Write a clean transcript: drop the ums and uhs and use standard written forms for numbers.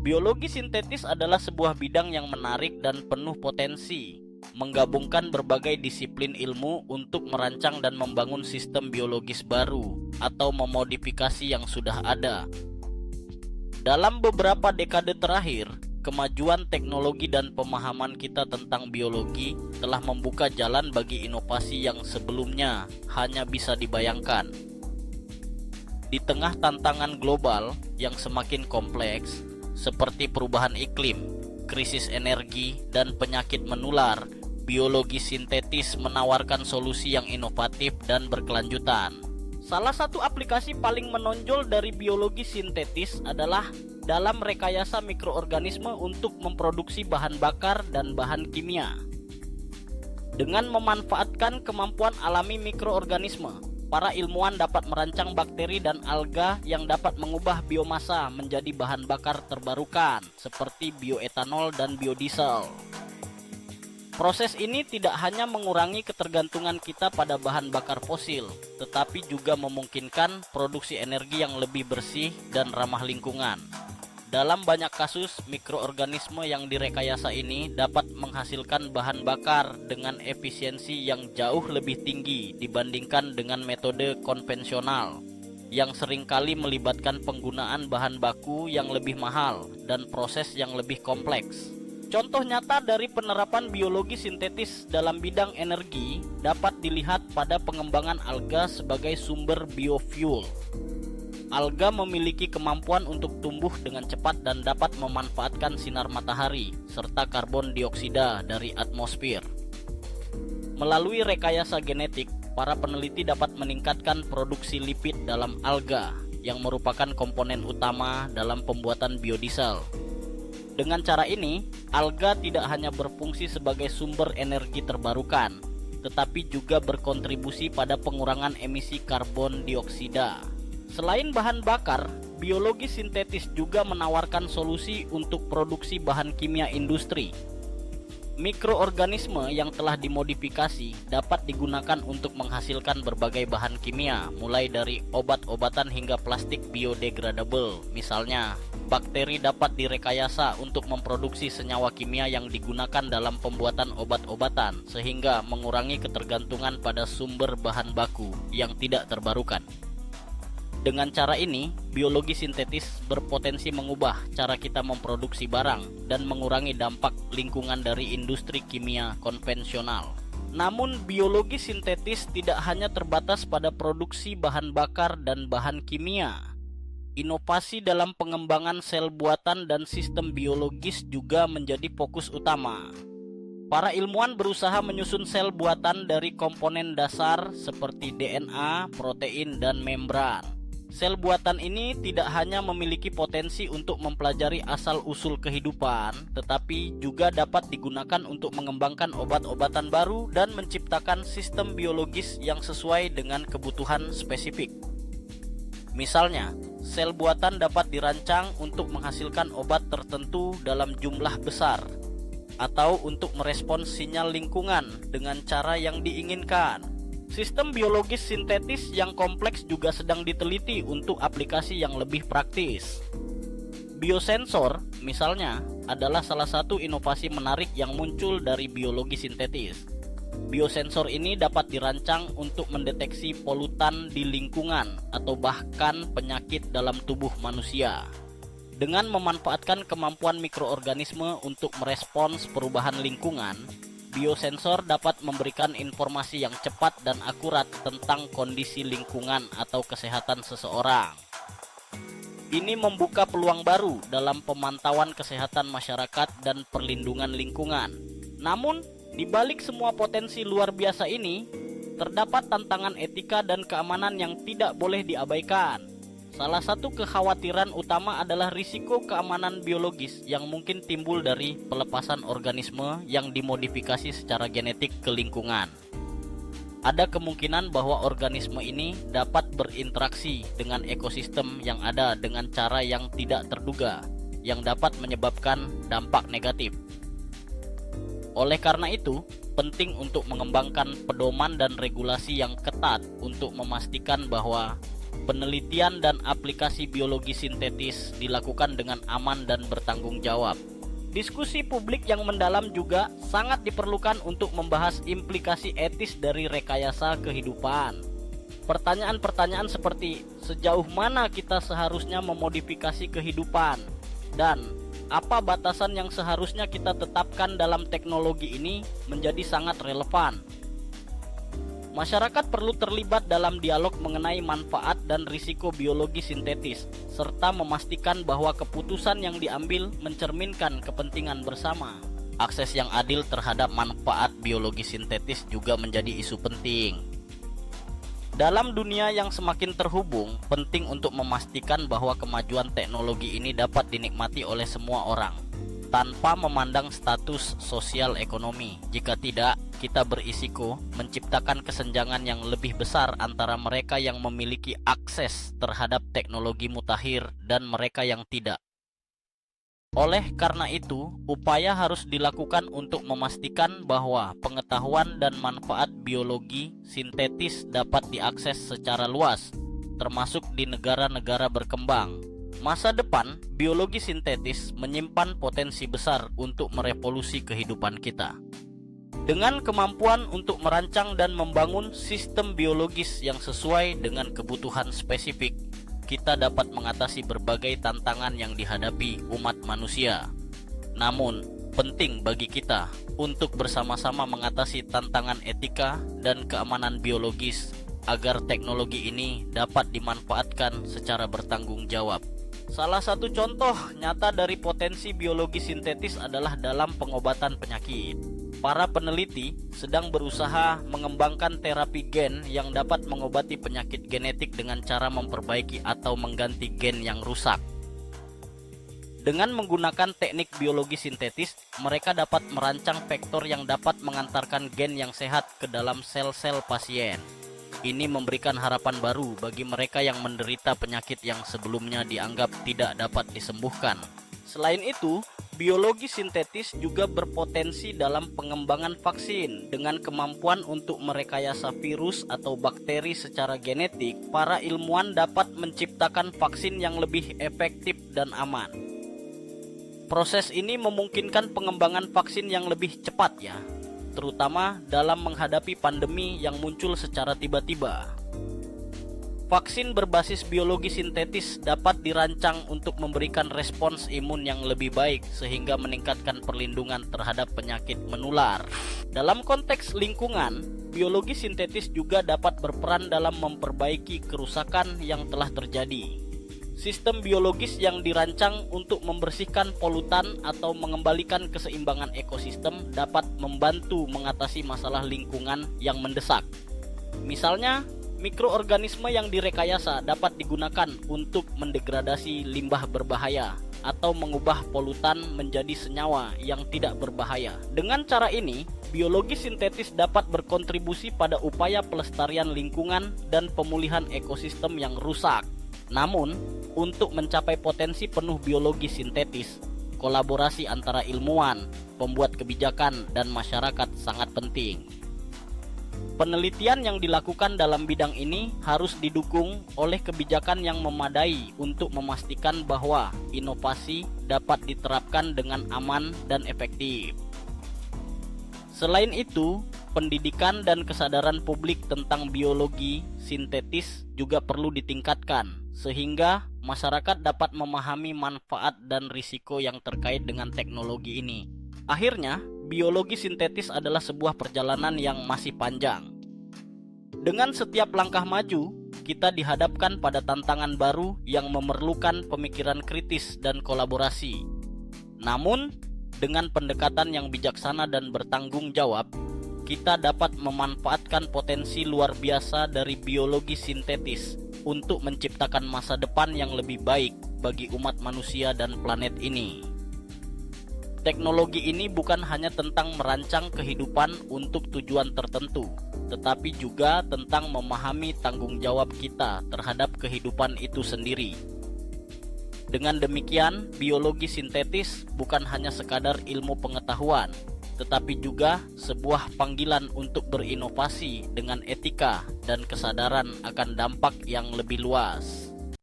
Biologi sintetis adalah sebuah bidang yang menarik dan penuh potensi, menggabungkan berbagai disiplin ilmu untuk merancang dan membangun sistem biologis baru atau memodifikasi yang sudah ada. Dalam beberapa dekade terakhir, kemajuan teknologi dan pemahaman kita tentang biologi telah membuka jalan bagi inovasi yang sebelumnya hanya bisa dibayangkan. Di tengah tantangan global yang semakin kompleks, seperti perubahan iklim, krisis energi, dan penyakit menular, biologi sintetis menawarkan solusi yang inovatif dan berkelanjutan. Salah satu aplikasi paling menonjol dari biologi sintetis adalah dalam rekayasa mikroorganisme untuk memproduksi bahan bakar dan bahan kimia. Dengan memanfaatkan kemampuan alami mikroorganisme, para ilmuwan dapat merancang bakteri dan alga yang dapat mengubah biomasa menjadi bahan bakar terbarukan seperti bioetanol dan biodiesel. Proses ini tidak hanya mengurangi ketergantungan kita pada bahan bakar fosil, tetapi juga memungkinkan produksi energi yang lebih bersih dan ramah lingkungan. Dalam banyak kasus, mikroorganisme yang direkayasa ini dapat menghasilkan bahan bakar dengan efisiensi yang jauh lebih tinggi dibandingkan dengan metode konvensional, yang seringkali melibatkan penggunaan bahan baku yang lebih mahal dan proses yang lebih kompleks. Contoh nyata dari penerapan biologi sintetis dalam bidang energi dapat dilihat pada pengembangan alga sebagai sumber biofuel. Alga memiliki kemampuan untuk tumbuh dengan cepat dan dapat memanfaatkan sinar matahari serta karbon dioksida dari atmosfer. Melalui rekayasa genetik, para peneliti dapat meningkatkan produksi lipid dalam alga yang merupakan komponen utama dalam pembuatan biodiesel. Dengan cara ini, alga tidak hanya berfungsi sebagai sumber energi terbarukan, tetapi juga berkontribusi pada pengurangan emisi karbon dioksida. Selain bahan bakar, biologi sintetis juga menawarkan solusi untuk produksi bahan kimia industri. Mikroorganisme yang telah dimodifikasi dapat digunakan untuk menghasilkan berbagai bahan kimia, mulai dari obat-obatan hingga plastik biodegradable. Misalnya, bakteri dapat direkayasa untuk memproduksi senyawa kimia yang digunakan dalam pembuatan obat-obatan, sehingga mengurangi ketergantungan pada sumber bahan baku yang tidak terbarukan. Dengan cara ini, biologi sintetis berpotensi mengubah cara kita memproduksi barang dan mengurangi dampak lingkungan dari industri kimia konvensional. Namun, biologi sintetis tidak hanya terbatas pada produksi bahan bakar dan bahan kimia. Inovasi dalam pengembangan sel buatan dan sistem biologis juga menjadi fokus utama. Para ilmuwan berusaha menyusun sel buatan dari komponen dasar seperti DNA, protein, dan membran. Sel buatan ini tidak hanya memiliki potensi untuk mempelajari asal-usul kehidupan, tetapi juga dapat digunakan untuk mengembangkan obat-obatan baru dan menciptakan sistem biologis yang sesuai dengan kebutuhan spesifik. Misalnya, sel buatan dapat dirancang untuk menghasilkan obat tertentu dalam jumlah besar, atau untuk merespons sinyal lingkungan dengan cara yang diinginkan. Sistem biologis sintetis yang kompleks juga sedang diteliti untuk aplikasi yang lebih praktis. Biosensor, misalnya, adalah salah satu inovasi menarik yang muncul dari biologi sintetis. Biosensor ini dapat dirancang untuk mendeteksi polutan di lingkungan atau bahkan penyakit dalam tubuh manusia. Dengan memanfaatkan kemampuan mikroorganisme untuk merespons perubahan lingkungan, biosensor dapat memberikan informasi yang cepat dan akurat tentang kondisi lingkungan atau kesehatan seseorang. Ini membuka peluang baru dalam pemantauan kesehatan masyarakat dan perlindungan lingkungan. Namun, di balik semua potensi luar biasa ini, terdapat tantangan etika dan keamanan yang tidak boleh diabaikan. Salah satu kekhawatiran utama adalah risiko keamanan biologis yang mungkin timbul dari pelepasan organisme yang dimodifikasi secara genetik ke lingkungan. Ada kemungkinan bahwa organisme ini dapat berinteraksi dengan ekosistem yang ada dengan cara yang tidak terduga, yang dapat menyebabkan dampak negatif. Oleh karena itu, penting untuk mengembangkan pedoman dan regulasi yang ketat untuk memastikan bahwa penelitian dan aplikasi biologi sintetis dilakukan dengan aman dan bertanggung jawab. Diskusi publik yang mendalam juga sangat diperlukan untuk membahas implikasi etis dari rekayasa kehidupan. Pertanyaan-pertanyaan seperti sejauh mana kita seharusnya memodifikasi kehidupan dan apa batasan yang seharusnya kita tetapkan dalam teknologi ini menjadi sangat relevan. Masyarakat perlu terlibat dalam dialog mengenai manfaat dan risiko biologi sintetis, serta memastikan bahwa keputusan yang diambil mencerminkan kepentingan bersama. Akses yang adil terhadap manfaat biologi sintetis juga menjadi isu penting. Dalam dunia yang semakin terhubung, penting untuk memastikan bahwa kemajuan teknologi ini dapat dinikmati oleh semua orang, tanpa memandang status sosial ekonomi. Jika tidak, kita berisiko menciptakan kesenjangan yang lebih besar antara mereka yang memiliki akses terhadap teknologi mutakhir dan mereka yang tidak. Oleh karena itu, upaya harus dilakukan untuk memastikan bahwa pengetahuan dan manfaat biologi sintetis dapat diakses secara luas, termasuk di negara-negara berkembang. Masa depan biologi sintetis menyimpan potensi besar untuk merevolusi kehidupan kita. Dengan kemampuan untuk merancang dan membangun sistem biologis yang sesuai dengan kebutuhan spesifik, kita dapat mengatasi berbagai tantangan yang dihadapi umat manusia. Namun, penting bagi kita untuk bersama-sama mengatasi tantangan etika dan keamanan biologis agar teknologi ini dapat dimanfaatkan secara bertanggung jawab. Salah satu contoh nyata dari potensi biologi sintetis adalah dalam pengobatan penyakit. Para peneliti sedang berusaha mengembangkan terapi gen yang dapat mengobati penyakit genetik dengan cara memperbaiki atau mengganti gen yang rusak. Dengan menggunakan teknik biologi sintetis, mereka dapat merancang vektor yang dapat mengantarkan gen yang sehat ke dalam sel-sel pasien. Ini memberikan harapan baru bagi mereka yang menderita penyakit yang sebelumnya dianggap tidak dapat disembuhkan. Selain itu, biologi sintetis juga berpotensi dalam pengembangan vaksin. Dengan kemampuan untuk merekayasa virus atau bakteri secara genetik, para ilmuwan dapat menciptakan vaksin yang lebih efektif dan aman. Proses ini memungkinkan pengembangan vaksin yang lebih cepat ya, terutama dalam menghadapi pandemi yang muncul secara tiba-tiba. Vaksin berbasis biologi sintetis dapat dirancang untuk memberikan respons imun yang lebih baik sehingga meningkatkan perlindungan terhadap penyakit menular. Dalam konteks lingkungan, biologi sintetis juga dapat berperan dalam memperbaiki kerusakan yang telah terjadi. Sistem biologis yang dirancang untuk membersihkan polutan atau mengembalikan keseimbangan ekosistem dapat membantu mengatasi masalah lingkungan yang mendesak. Misalnya, mikroorganisme yang direkayasa dapat digunakan untuk mendegradasi limbah berbahaya atau mengubah polutan menjadi senyawa yang tidak berbahaya. Dengan cara ini, biologi sintetis dapat berkontribusi pada upaya pelestarian lingkungan dan pemulihan ekosistem yang rusak. Namun, untuk mencapai potensi penuh biologi sintetis, kolaborasi antara ilmuwan, pembuat kebijakan, dan masyarakat sangat penting. Penelitian yang dilakukan dalam bidang ini harus didukung oleh kebijakan yang memadai untuk memastikan bahwa inovasi dapat diterapkan dengan aman dan efektif. Selain itu, pendidikan dan kesadaran publik tentang biologi sintetis juga perlu ditingkatkan, sehingga masyarakat dapat memahami manfaat dan risiko yang terkait dengan teknologi ini. Akhirnya, biologi sintetis adalah sebuah perjalanan yang masih panjang. Dengan setiap langkah maju, kita dihadapkan pada tantangan baru yang memerlukan pemikiran kritis dan kolaborasi. Namun, dengan pendekatan yang bijaksana dan bertanggung jawab, kita dapat memanfaatkan potensi luar biasa dari biologi sintetis untuk menciptakan masa depan yang lebih baik bagi umat manusia dan planet ini. Teknologi ini bukan hanya tentang merancang kehidupan untuk tujuan tertentu, tetapi juga tentang memahami tanggung jawab kita terhadap kehidupan itu sendiri. Dengan demikian, biologi sintetis bukan hanya sekadar ilmu pengetahuan, tetapi juga sebuah panggilan untuk berinovasi dengan etika dan kesadaran akan dampak yang lebih luas.